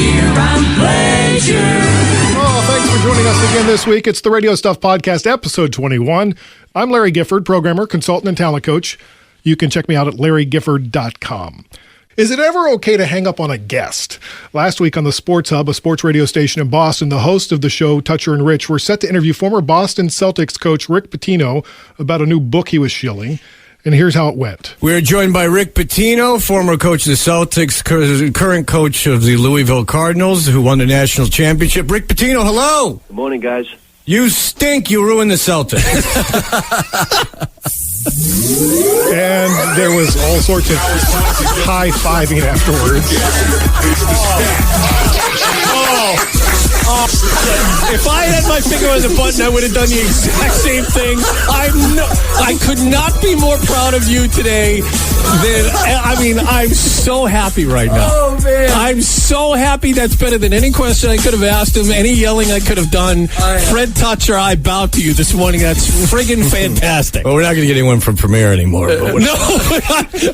fear and pleasure. Oh, thanks for joining us again this week. It's the Radio Stuff Podcast, episode 21. I'm Larry Gifford, programmer, consultant, and talent coach. You can check me out at larrygifford.com. Is it ever okay to hang up on a guest? Last week on the Sports Hub, a sports radio station in Boston, the hosts of the show, Toucher and Rich, were set to interview former Boston Celtics coach Rick Pitino about a new book he was shilling. And here's how it went. We're joined by Rick Pitino, former coach of the Celtics, current coach of the Louisville Cardinals, who won the national championship. Rick Pitino, hello. Good morning, guys. You stink. You ruined the Celtics. And there was all sorts of high-fiving afterwards. If I had my finger on the button, I would have done the exact same thing. I could not be more proud of you today. I'm so happy right now. Oh, man. I'm so happy. That's better than any question I could have asked him, any yelling I could have done. Fred Toucher, I bow to you this morning. That's friggin' fantastic. Well, we're not going to get anyone from Premier anymore. No,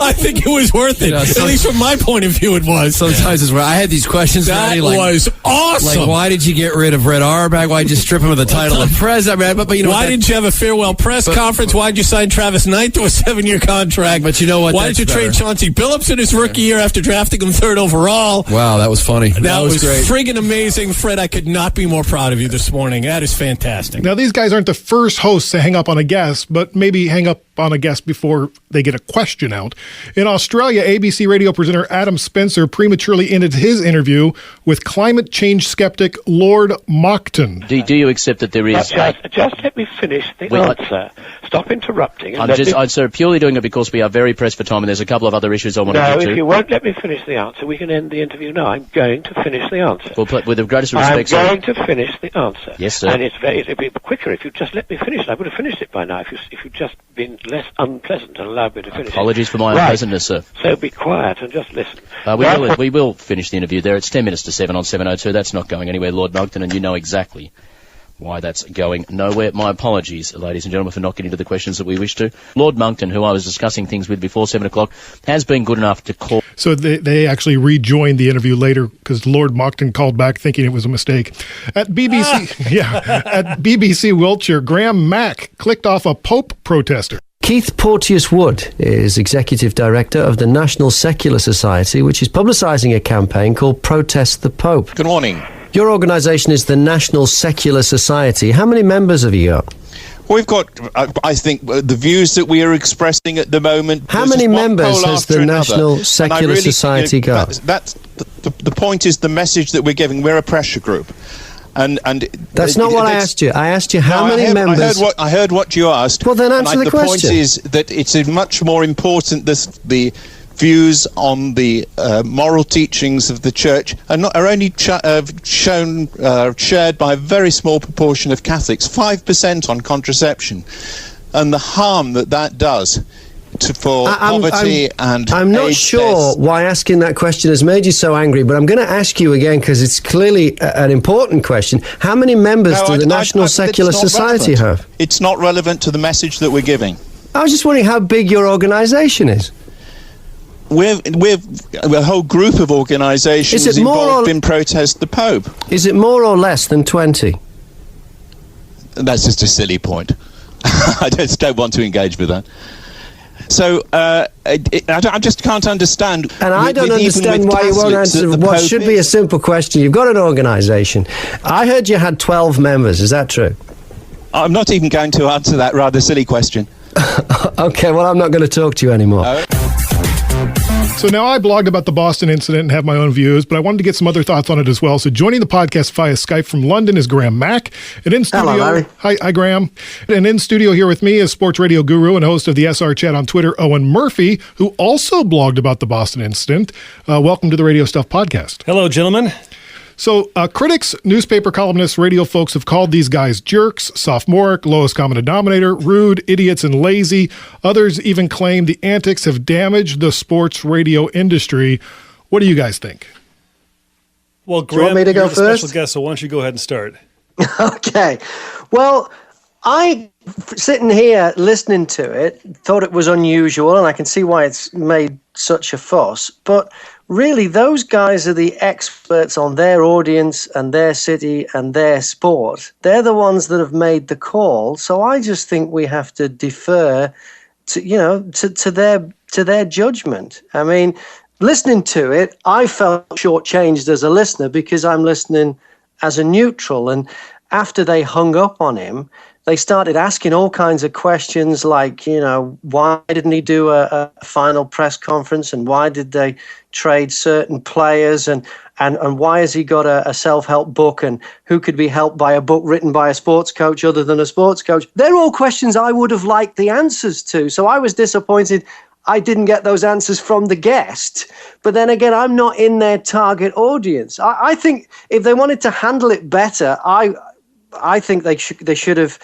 I think it was worth it. At least from my point of view, it was. Sometimes it's where I had these questions. That was awesome. Like, why did you get rid of Red Auerbach? Why did you strip him of the title of president? But you know, why didn't you have a farewell press conference? Why did you sign Travis Knight to a 7-year contract? But you know what? Why did you trade Chauncey Billups in his rookie year after drafting him 3rd overall? Wow, that was funny. That was great. Friggin' amazing. Fred, I could not be more proud of you this morning. That is fantastic. Now, these guys aren't the first hosts to hang up on a guest, but maybe hang up on a guest before they get a question out. In Australia, ABC radio presenter Adam Spencer prematurely ended his interview with climate change skeptic Lord Mockton. Do you accept that there is... Just let me finish the answer. Stop interrupting. I'm sir, purely doing it because we are very pressed for time and there's a couple of other issues I want to get to. No, if you won't let me finish the answer, we can end the interview now. I'm going to finish the answer. Well, with the greatest respect, sir. I'm going to finish the answer. Yes, sir. And it'd be quicker if you just let me finish it. I would have finished it by now if you'd just been less unpleasant and allowed me to finish Apologies it. for my unpleasantness, sir. So be quiet and just listen. We will finish the interview there. It's 10 minutes to 7 on 702. That's not going anywhere, Lord Monkton, and you know exactly why that's going nowhere. My apologies, ladies and gentlemen, for not getting to the questions that we wish to. Lord Monkton, who I was discussing things with before 7 o'clock, has been good enough to call. So they actually rejoined the interview later because Lord Mockton called back thinking it was a mistake. At BBC, at BBC Wiltshire, Graham Mack clicked off a Pope protester. Keith Porteous-Wood is Executive Director of the National Secular Society, which is publicising a campaign called Protest the Pope. Good morning. Your organisation is the National Secular Society. How many members have you got? We've got, I think, the views that we are expressing at the moment. How many members has the National Secular Society got? The point is the message that we're giving. We're a pressure group. And that's not what I asked you. I asked you how many members. I heard what you asked. Well, then answer the question. The point is that it's much more important the views on the moral teachings of the church are only shared by a very small proportion of Catholics, 5% on contraception, and the harm that does for poverty and I'm not sure why asking that question has made you so angry, but I'm going to ask you again because it's clearly an important question. How many members does the National Secular Society have? It's not relevant to the message that we're giving. I was just wondering how big your organisation is. We're a whole group of organisations involved in Protest the Pope. Is it more or less than 20? That's just a silly point. I just don't want to engage with that. So I just can't understand. And I don't understand why you won't answer what should be a simple question. You've got an organisation. I heard you had 12 members. Is that true? I'm not even going to answer that rather silly question. Okay, well, I'm not going to talk to you anymore. So now I blogged about the Boston incident and have my own views, but I wanted to get some other thoughts on it as well. So joining the podcast via Skype from London is Graham Mack. And in studio, hello, Larry. Hi, Graham. And in studio here with me is sports radio guru and host of the SR Chat on Twitter, Owen Murphy, who also blogged about the Boston incident. Welcome to the Radio Stuff Podcast. Hello, gentlemen. So critics, newspaper columnists, radio folks have called these guys jerks, sophomoric, lowest common denominator, rude, idiots, and lazy. Others even claim the antics have damaged the sports radio industry. What do you guys think? Well, Graham, you're the special guest, so why don't you go ahead and start? Okay. Well, I sitting here listening to it, thought it was unusual, and I can see why it's made such a fuss. But really, those guys are the experts on their audience and their city and their sport. They're the ones that have made the call. So I just think we have to defer to their judgment. I mean, listening to it, I felt shortchanged as a listener because I'm listening as a neutral. And after they hung up on him, they started asking all kinds of questions like, why didn't he do a final press conference, and why did they trade certain players, and why has he got a self-help book, and who could be helped by a book written by a sports coach other than a sports coach? They're all questions I would have liked the answers to. So I was disappointed I didn't get those answers from the guest. But then again, I'm not in their target audience. I think if they wanted to handle it better, I think they should have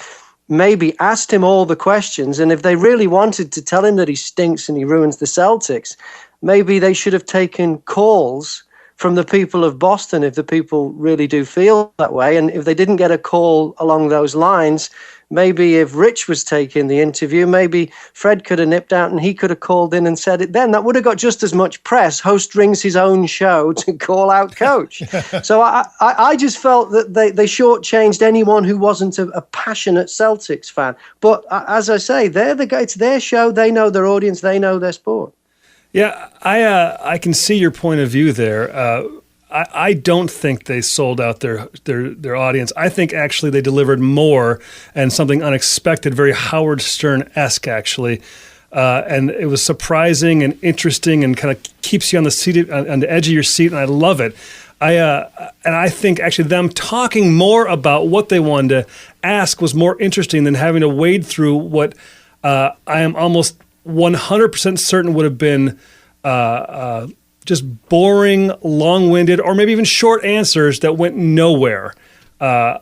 maybe asked him all the questions. And if they really wanted to tell him that he stinks and he ruins the Celtics, maybe they should have taken calls from the people of Boston if the people really do feel that way. And if they didn't get a call along those lines, maybe if Rich was taking the interview, maybe Fred could have nipped out and he could have called in and said it then. That would have got just as much press. Host rings his own show to call out coach. So I just felt that they shortchanged anyone who wasn't a passionate Celtics fan. But as I say, it's their show. They know their audience. They know their sport. Yeah, I can see your point of view there. I don't think they sold out their audience. I think actually they delivered more and something unexpected, very Howard Stern-esque actually. And it was surprising and interesting and kind of keeps you on the edge of your seat, and I love it. And I think actually them talking more about what they wanted to ask was more interesting than having to wade through what I am almost 100% certain would have been just boring, long-winded, or maybe even short answers that went nowhere. And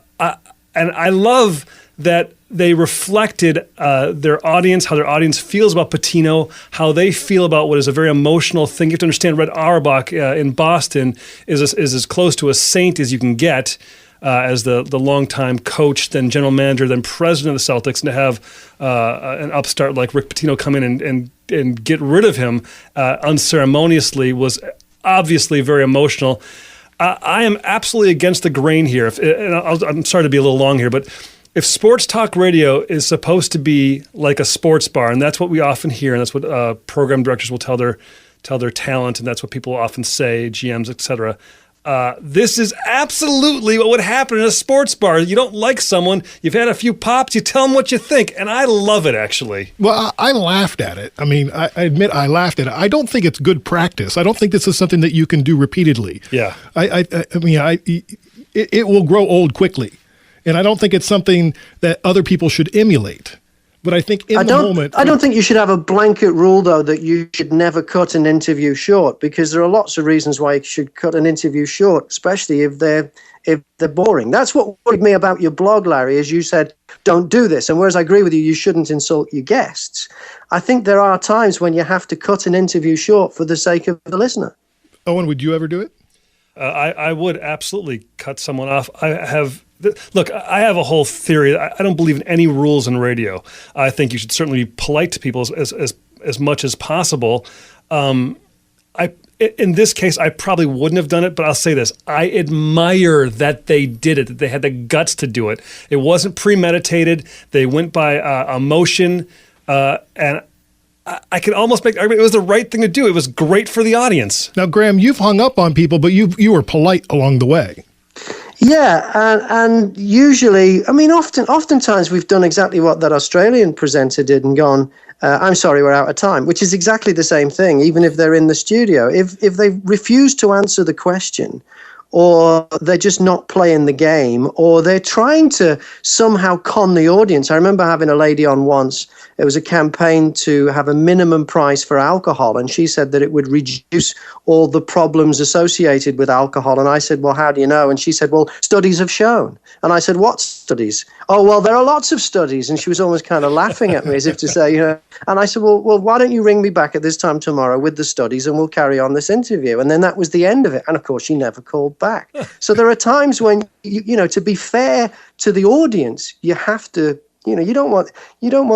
I love that they reflected their audience, how their audience feels about Pitino, how they feel about what is a very emotional thing. You have to understand Red Auerbach in Boston is as close to a saint as you can get. As the longtime coach, then general manager, then president of the Celtics, and to have an upstart like Rick Pitino come in and get rid of him unceremoniously was obviously very emotional. I am absolutely against the grain here. I'm sorry to be a little long here, but if sports talk radio is supposed to be like a sports bar, and that's what we often hear, and that's what program directors will tell their talent, and that's what people often say, GMs, etc. This is absolutely what would happen in a sports bar. You don't like someone, you've had a few pops, you tell them what you think, and I love it, actually. Well, I laughed at it. I mean, I admit I laughed at it. I don't think it's good practice. I don't think this is something that you can do repeatedly. Yeah. It will grow old quickly, and I don't think it's something that other people should emulate. But I think I don't think you should have a blanket rule, though, that you should never cut an interview short, because there are lots of reasons why you should cut an interview short, especially if they're boring. That's what worried me about your blog, Larry, is you said, don't do this. And whereas I agree with you, you shouldn't insult your guests. I think there are times when you have to cut an interview short for the sake of the listener. Owen, would you ever do it? I would absolutely cut someone off. Look, I have a whole theory. I don't believe in any rules in radio. I think you should certainly be polite to people as much as possible. In this case, I probably wouldn't have done it, but I'll say this. I admire that they did it, that they had the guts to do it. It wasn't premeditated. They went by emotion, and I could almost make the argument it was the right thing to do. It was great for the audience. Now, Graham, you've hung up on people, but you were polite along the way. Yeah, and usually, oftentimes we've done exactly what that Australian presenter did and gone, I'm sorry, we're out of time, which is exactly the same thing, even if they're in the studio. If they refuse to answer the question, or they're just not playing the game, or they're trying to somehow con the audience. I remember having a lady on once. It was a campaign to have a minimum price for alcohol, and she said that it would reduce all the problems associated with alcohol. And I said, well, how do you know? And she said, well, studies have shown. And I said, what studies? Oh, well, there are lots of studies. And she was almost kind of laughing at me as if to say, and I said, well, why don't you ring me back at this time tomorrow with the studies and we'll carry on this interview? And then that was the end of it. And of course, she never called back. So there are times when, to be fair to the audience, you have to You don't want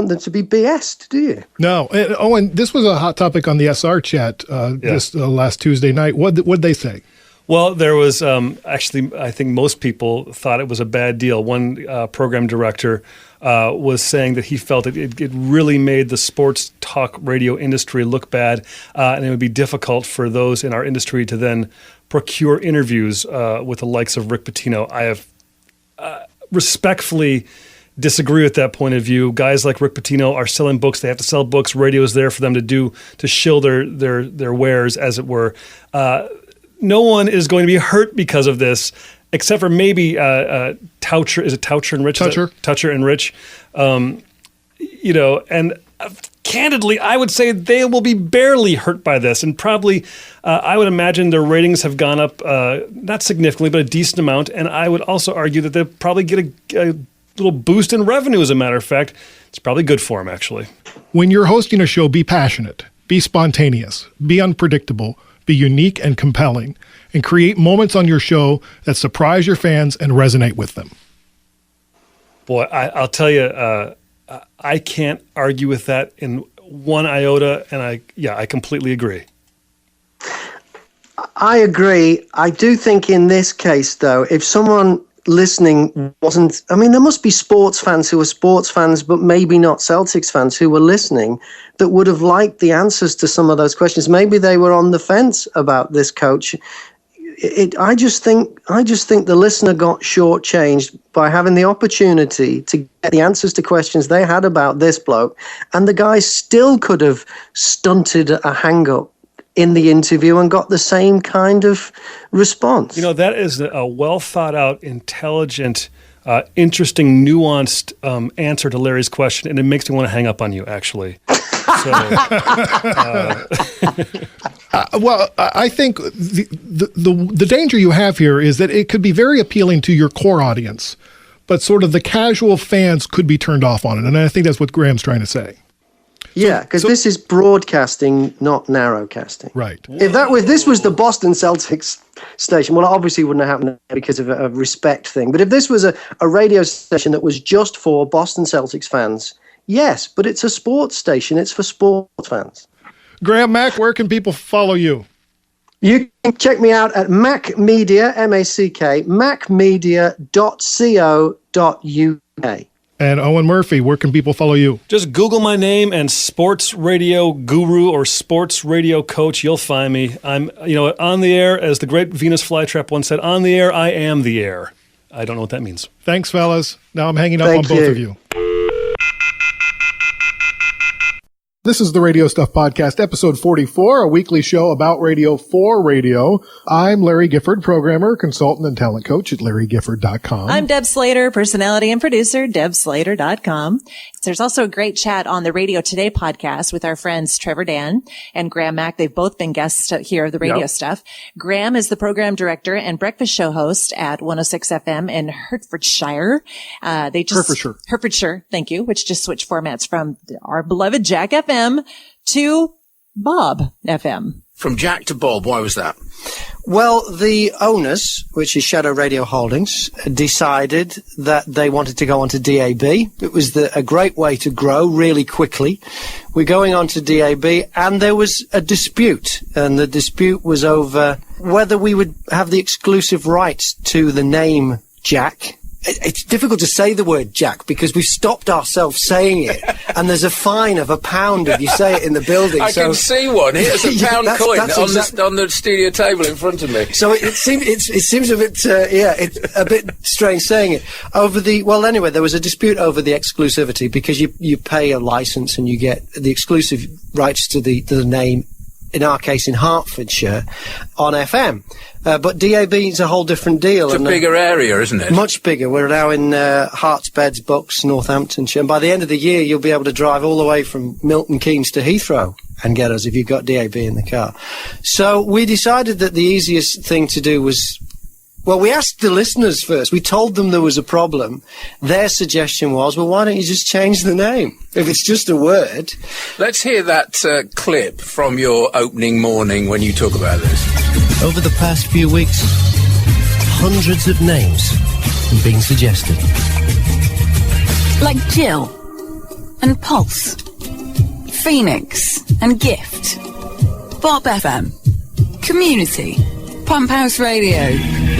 them to be BS'd, do you? No. And this was a hot topic on the SR chat this last Tuesday night. What'd they say? Well, there was actually, I think most people thought it was a bad deal. One program director was saying that he felt it really made the sports talk radio industry look bad, and it would be difficult for those in our industry to then procure interviews with the likes of Rick Pitino. I have respectfully disagree with that point of view. Guys like Rick Pitino are selling books. They have to sell books. Radio is there for them to shill their wares, as it were. No one is going to be hurt because of this, except for maybe Toucher. Is it Toucher and Rich? Toucher and Rich. And candidly, I would say they will be barely hurt by this. And probably, I would imagine their ratings have gone up, not significantly, but a decent amount. And I would also argue that they'll probably get a little boost in revenue, as a matter of fact. It's probably good for them, actually. When you're hosting a show, be passionate, be spontaneous, be unpredictable, be unique and compelling, and create moments on your show that surprise your fans and resonate with them. Boy, I'll tell you, I can't argue with that in one iota, and I completely agree. I agree. I do think in this case, though, if someone listening wasn't, there must be sports fans who are sports fans, but maybe not Celtics fans who were listening, that would have liked the answers to some of those questions. Maybe they were on the fence about this coach. I just think the listener got shortchanged by having the opportunity to get the answers to questions they had about this bloke, and the guy still could have stunted a hang-up in the interview and got the same kind of response. That is a well-thought-out, intelligent, interesting, nuanced answer to Larry's question, and it makes me want to hang up on you, actually. Well, I think the danger you have here is that it could be very appealing to your core audience, but sort of the casual fans could be turned off on it, and I think that's what Graham's trying to say. Yeah, because this is broadcasting, not narrowcasting. Right. If this was the Boston Celtics station, well, obviously it wouldn't have happened because of a respect thing. But if this was a radio station that was just for Boston Celtics fans, yes, but it's a sports station. It's for sports fans. Graham, Mack, where can people follow you? You can check me out at Mack Media, M-A-C-K, mackmedia.co.uk. And Owen Murphy, where can people follow you? Just Google my name and sports radio guru or sports radio coach. You'll find me. I'm, on the air, as the great Venus Flytrap once said, on the air, I am the air. I don't know what that means. Thanks, fellas. Now I'm hanging up on both of you. This is the Radio Stuff Podcast, episode 44, a weekly show about radio for radio. I'm Larry Gifford, programmer, consultant, and talent coach at LarryGifford.com. I'm Deb Slater, personality and producer, DebSlater.com. There's also a great chat on the Radio Today podcast with our friends Trevor Dan and Graham Mack. They've both been guests here of the Radio Stuff. Graham is the program director and breakfast show host at 106 FM in Hertfordshire. Hertfordshire, thank you, which just switched formats from our beloved Jack FM to Bob FM. From Jack to Bob, why was that? Well, the owners, which is Shadow Radio Holdings, decided that they wanted to go onto DAB. It was a great way to grow really quickly. We're going on to DAB, and there was a dispute, and the dispute was over whether we would have the exclusive rights to the name Jack. It's difficult to say the word Jack because we've stopped ourselves saying it, and there's a fine of £1 if you say it in the building. I can see one. Here's a pound coin on the studio table in front of me. So it seems a bit it's a bit strange saying it anyway, there was a dispute over the exclusivity because you pay a license and you get the exclusive rights to the name. In our case, in Hertfordshire, on FM. But DAB is a whole different deal. It's a bigger area, isn't it? Much bigger. We're now in Herts, Beds, Bucks, Northamptonshire. And by the end of the year, you'll be able to drive all the way from Milton Keynes to Heathrow and get us if you've got DAB in the car. So we decided that the easiest thing to do was... Well, we asked the listeners first. We told them there was a problem. Their suggestion was, well, why don't you just change the name? If it's just a word. Let's hear that clip from your opening morning when you talk about this. Over the past few weeks, hundreds of names have been suggested. Like Jill and Pulse, Phoenix and Gift, Bob FM, Community, Pump House Radio,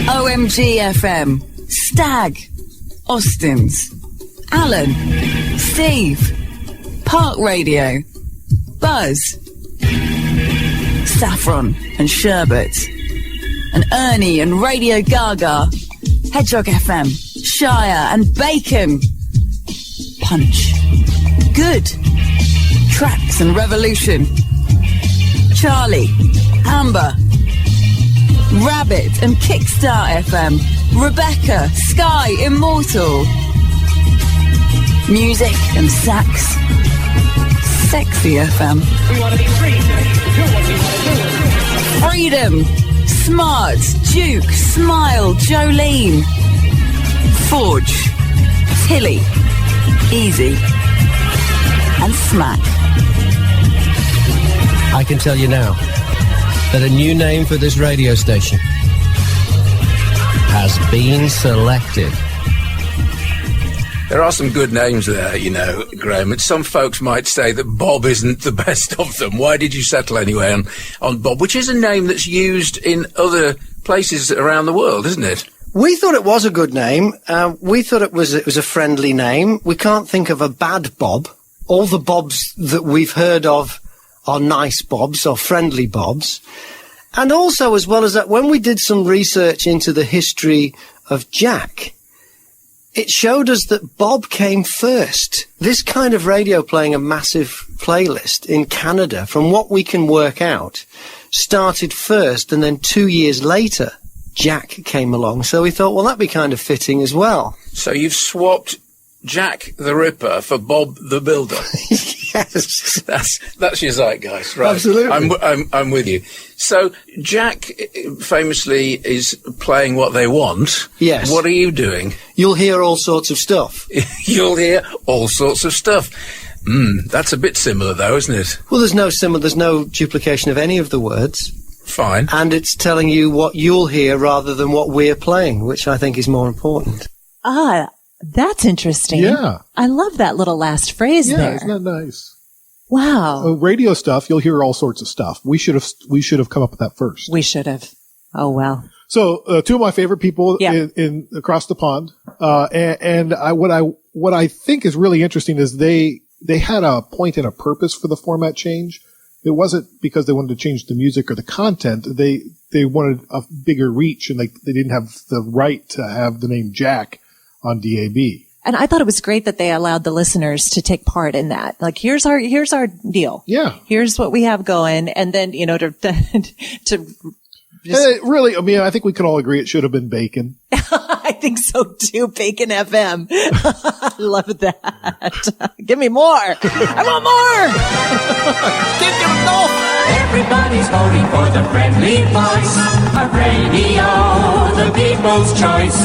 OMG FM, Stag, Austin's, Alan, Steve, Park Radio, Buzz, Saffron and Sherbet, and Ernie and Radio Gaga, Hedgehog FM, Shire and Bacon, Punch, Good, Tracks and Revolution, Charlie, Amber, Rabbit and Kickstart FM, Rebecca, Sky, Immortal, Music and Sax, Sexy FM, We want to be free. Do what we want to do. Freedom, Smart, Duke, Smile, Jolene, Forge, Tilly, Easy, and Smack. I can tell you now that a new name for this radio station has been selected. There are some good names there, you know, Graham. And some folks might say that Bob isn't the best of them. Why did you settle anyway on Bob, which is a name that's used in other places around the world, isn't it? We thought it was a good name. We thought it was a friendly name. We can't think of a bad Bob. All the Bobs that we've heard of are nice Bobs or friendly Bobs. And also, as well as that, when we did some research into the history of Jack, it showed us that Bob came first. This kind of radio playing a massive playlist in Canada, from what we can work out, started first, and then 2 years later, Jack came along. So we thought, well, that'd be kind of fitting as well. So you've swapped Jack the Ripper for Bob the Builder. Yes. That's your zeitgeist, right? Absolutely. I'm with you. So Jack famously is playing what they want. Yes. What are you doing? You'll hear all sorts of stuff. You'll hear all sorts of stuff. That's a bit similar though, isn't it? Well, there's no duplication of any of the words. Fine. And it's telling you what you'll hear rather than what we're playing, which I think is more important. That's interesting. Yeah. I love that little last phrase there. Yeah, isn't that nice? Wow. Radio stuff, you'll hear all sorts of stuff. We should have come up with that first. We should have. Oh, well. So, two of my favorite people in across the pond. What I think is really interesting is they had a point and a purpose for the format change. It wasn't because they wanted to change the music or the content. They wanted a bigger reach, and they didn't have the right to have the name Jack on DAB. And I thought it was great that they allowed the listeners to take part in that. Like, here's our deal. Yeah. Here's what we have going. And then, to really, I mean, I think we can all agree it should have been Bacon. I think so too. Bacon FM. I love that. Give me more. I want more. Give them both. Everybody's voting for the friendly voice of radio, the people's choice.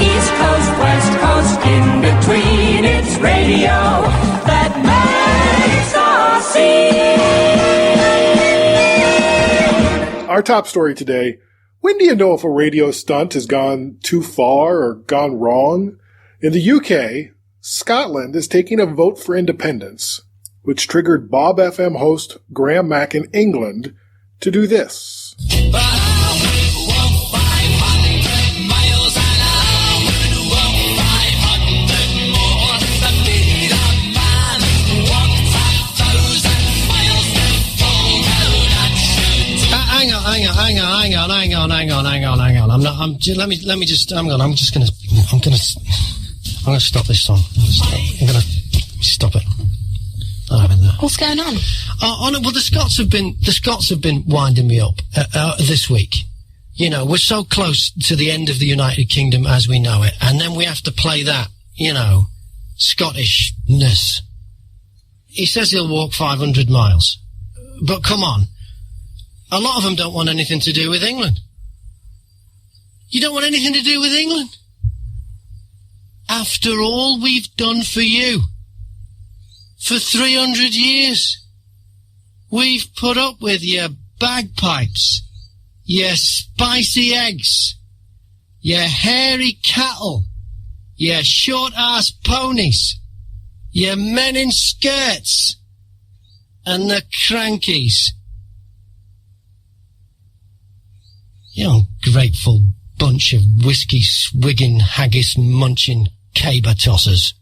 East Coast, West Coast, in between, it's radio that makes us see. Our top story today. When do you know if a radio stunt has gone too far or gone wrong? In the UK, Scotland is taking a vote for independence, which triggered Bob FM host Graham Mack in England to do this. Hang on. I'm gonna stop this song. I'm gonna stop it. What's going on? Well, the Scots have been winding me up this week. You know, we're so close to the end of the United Kingdom as we know it, and then we have to play that, Scottishness. He says he'll walk 500 miles. But come on. A lot of them don't want anything to do with England. You don't want anything to do with England? After all we've done for you. For 300 years. We've put up with your bagpipes, your spicy eggs, your hairy cattle, your short-ass ponies, You men in skirts and the crankies. You ungrateful bunch of whiskey-swigging, haggis-munching caber-tossers.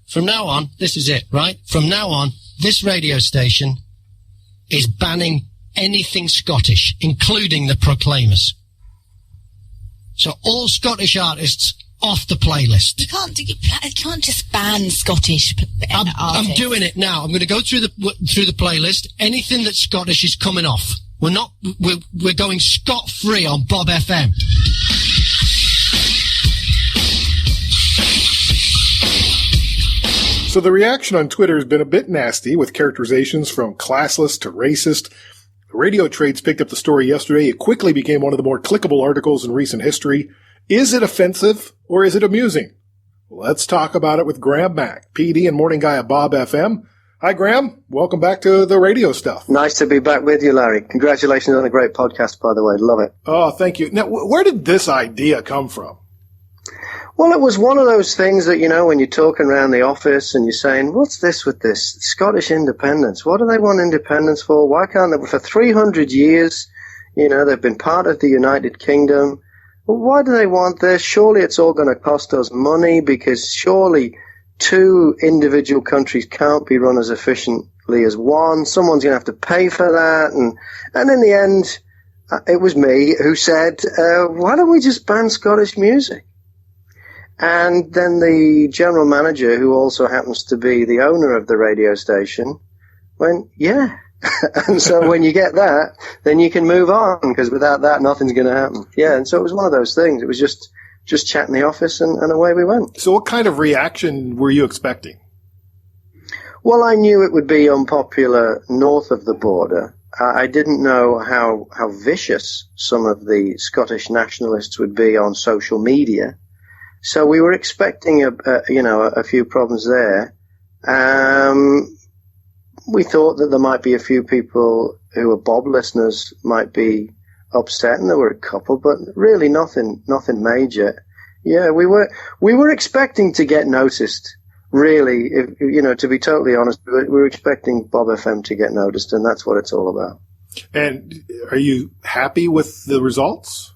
From now on, this is it, right? From now on, this radio station is banning anything Scottish, including the Proclaimers. So all Scottish artists off the playlist. You can't just ban Scottish artists. I'm doing it now. I'm going to go through the playlist. Anything that's Scottish is coming off. We're going scot-free on Bob FM. So the reaction on Twitter has been a bit nasty, with characterizations from classless to racist. The Radio Trades picked up the story yesterday. It quickly became one of the more clickable articles in recent history. Is it offensive or is it amusing? Let's talk about it with Graham Mack, PD and morning guy at Bob FM. Hi, Graham. Welcome back to the radio stuff. Nice to be back with you, Larry. Congratulations on a great podcast, by the way. Love it. Oh, thank you. Now, where did this idea come from? Well, it was one of those things that, when you're talking around the office and you're saying, what's this with this Scottish independence? What do they want independence for? Why can't they? For 300 years, they've been part of the United Kingdom. Well, why do they want this? Surely it's all going to cost us money, because surely two individual countries can't be run as efficiently as one. Someone's going to have to pay for that. And in the end, it was me who said, why don't we just ban Scottish music? And then the general manager, who also happens to be the owner of the radio station, went, yeah. And so when you get that, then you can move on, because without that, nothing's going to happen. Yeah, and so it was one of those things. It was just chat in the office, and away we went. So what kind of reaction were you expecting? Well, I knew it would be unpopular north of the border. I didn't know how vicious some of the Scottish nationalists would be on social media. So we were expecting a few problems there. We thought that there might be a few people who were Bob listeners might be upset, and there were a couple, but really nothing major. Yeah, we were expecting to get noticed. Really, to be totally honest, we were expecting Bob FM to get noticed, and that's what it's all about. And are you happy with the results?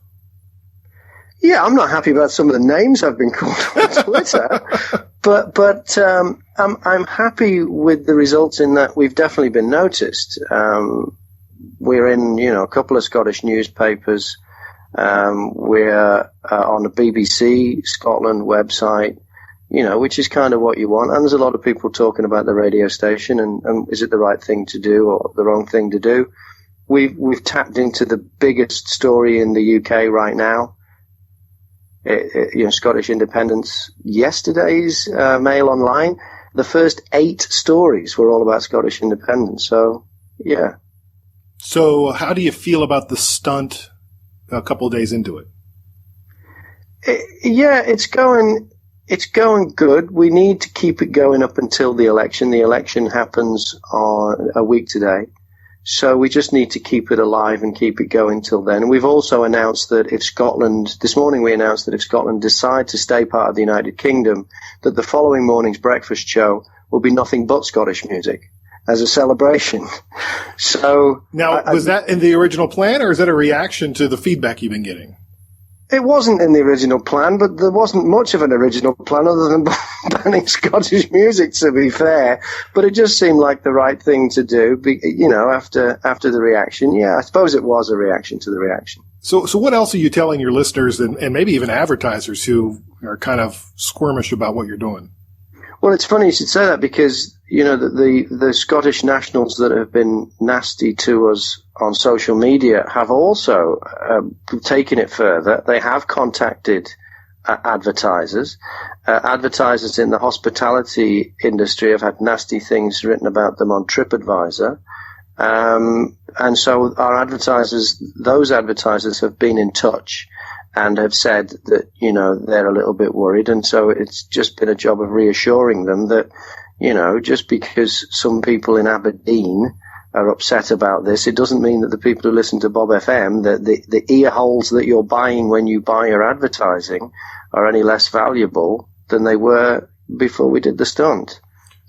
Yeah, I'm not happy about some of the names I've been called on Twitter, but I'm happy with the results in that we've definitely been noticed. We're in, a couple of Scottish newspapers. We're on the BBC Scotland website, which is kind of what you want. And there's a lot of people talking about the radio station and is it the right thing to do or the wrong thing to do? We've tapped into the biggest story in the UK right now. Scottish independence. Yesterday's Mail Online, the first 8 stories were all about Scottish independence. So, yeah. So how do you feel about the stunt a couple of days into it? Yeah, it's going good. We need to keep it going up until the election. The election happens on a week today. So we just need to keep it alive and keep it going till then. And we've also announced that this morning we announced that if Scotland decide to stay part of the United Kingdom, that the following morning's breakfast show will be nothing but Scottish music as a celebration. So now, was that in the original plan, or is that a reaction to the feedback you've been getting? It wasn't in the original plan, but there wasn't much of an original plan other than banning Scottish music, to be fair. But it just seemed like the right thing to do, after the reaction. Yeah, I suppose it was a reaction to the reaction. So what else are you telling your listeners and maybe even advertisers who are kind of squirmish about what you're doing? Well, it's funny you should say that, because, the Scottish nationals that have been nasty to us on social media have also taken it further. They have contacted advertisers. Advertisers in the hospitality industry have had nasty things written about them on TripAdvisor. And so those advertisers have been in touch and have said that, they're a little bit worried. And so it's just been a job of reassuring them that, just because some people in Aberdeen are upset about this, it doesn't mean that the people who listen to Bob FM, that the ear holes that you're buying when you buy your advertising are any less valuable than they were before we did the stunt.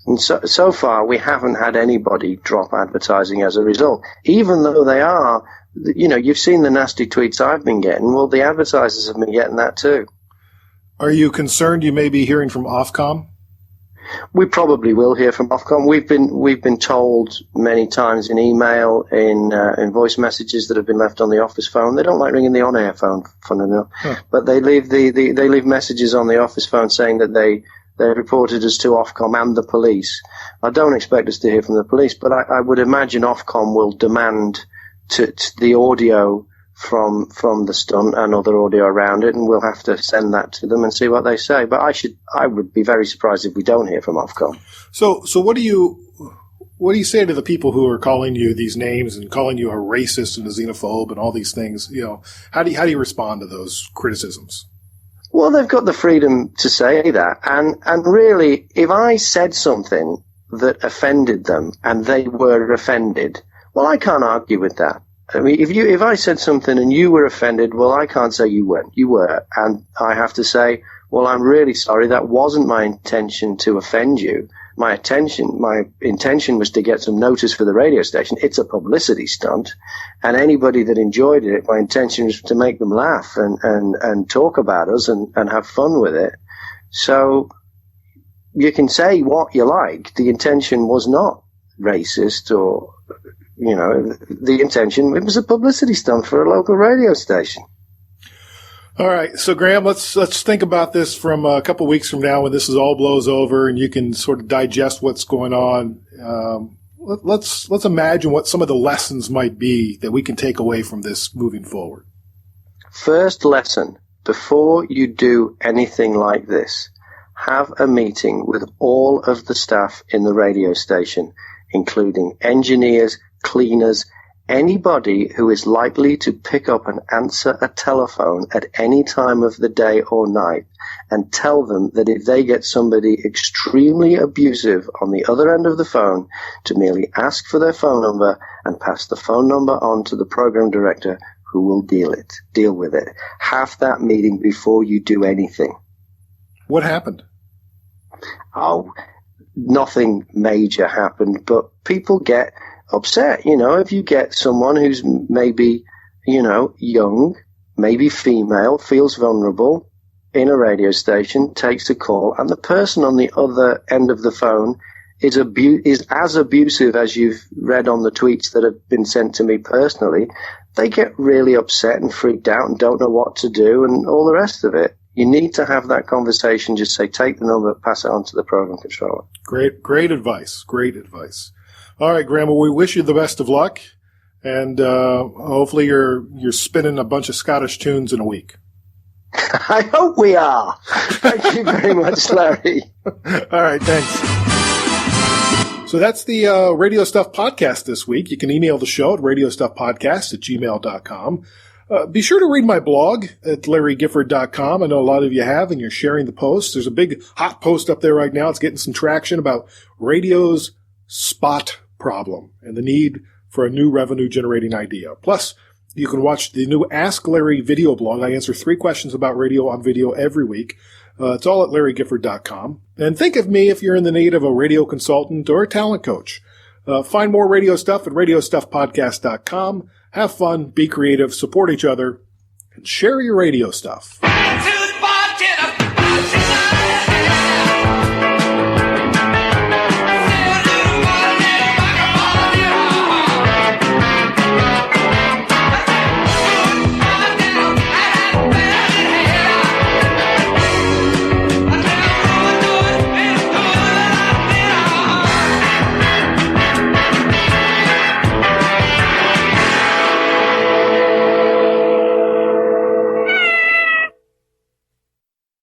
And so far, we haven't had anybody drop advertising as a result, even though they are, you've seen the nasty tweets I've been getting. Well, the advertisers have been getting that too. Are you concerned you may be hearing from Ofcom? We probably will hear from Ofcom. We've been told many times in email, in voice messages that have been left on the office phone. They don't like ringing the on-air phone, fun enough, but they leave they leave messages on the office phone saying that they reported us to Ofcom and the police. I don't expect us to hear from the police, but I would imagine Ofcom will demand to the audio from the stunt and other audio around it, and we'll have to send that to them and see what they say. But I would be very surprised if we don't hear from Ofcom. So what do you say to the people who are calling you these names and calling you a racist and a xenophobe and all these things? How do you respond to those criticisms? Well, they've got the freedom to say that. And really, if I said something that offended them and they were offended, well, I can't argue with that. I mean, if I said something and you were offended, well, I can't say you weren't. You were. And I have to say, well, I'm really sorry. That wasn't my intention to offend you. My intention was to get some notice for the radio station. It's a publicity stunt, and anybody that enjoyed it, my intention was to make them laugh and talk about us and have fun with it. So you can say what you like. The intention was not racist or, the intention, it was a publicity stunt for a local radio station. All right. So, Graham, let's think about this from a couple of weeks from now when this is all blows over and you can sort of digest what's going on. Let's imagine what some of the lessons might be that we can take away from this moving forward. First lesson, before you do anything like this, have a meeting with all of the staff in the radio station, including engineers, cleaners, anybody who is likely to pick up and answer a telephone at any time of the day or night, and tell them that if they get somebody extremely abusive on the other end of the phone, to merely ask for their phone number and pass the phone number on to the program director, who will deal with it. Have that meeting before you do anything. What happened? Oh, nothing major happened, but people get upset. If you get someone who's maybe, young, maybe female, feels vulnerable in a radio station, takes a call, and the person on the other end of the phone is as abusive as you've read on the tweets that have been sent to me personally, they get really upset and freaked out and don't know what to do and all the rest of it. You need to have that conversation. Just say, take the number, pass it on to the program controller. Great advice. Great advice. All right, Grandma, we wish you the best of luck, and hopefully you're spinning a bunch of Scottish tunes in a week. I hope we are. Thank you very much, Larry. All right, thanks. So that's the Radio Stuff podcast this week. You can email the show at radiostuffpodcast@gmail.com. Be sure to read my blog at larrygifford.com. I know a lot of you have, and you're sharing the posts. There's a big hot post up there right now. It's getting some traction about radio's spot problem and the need for a new revenue-generating idea. Plus, you can watch the new Ask Larry video blog. I answer 3 questions about radio on video every week. It's all at larrygifford.com. And think of me if you're in the need of a radio consultant or a talent coach. Find more radio stuff at radiostuffpodcast.com. Have fun, be creative, support each other, and share your radio stuff.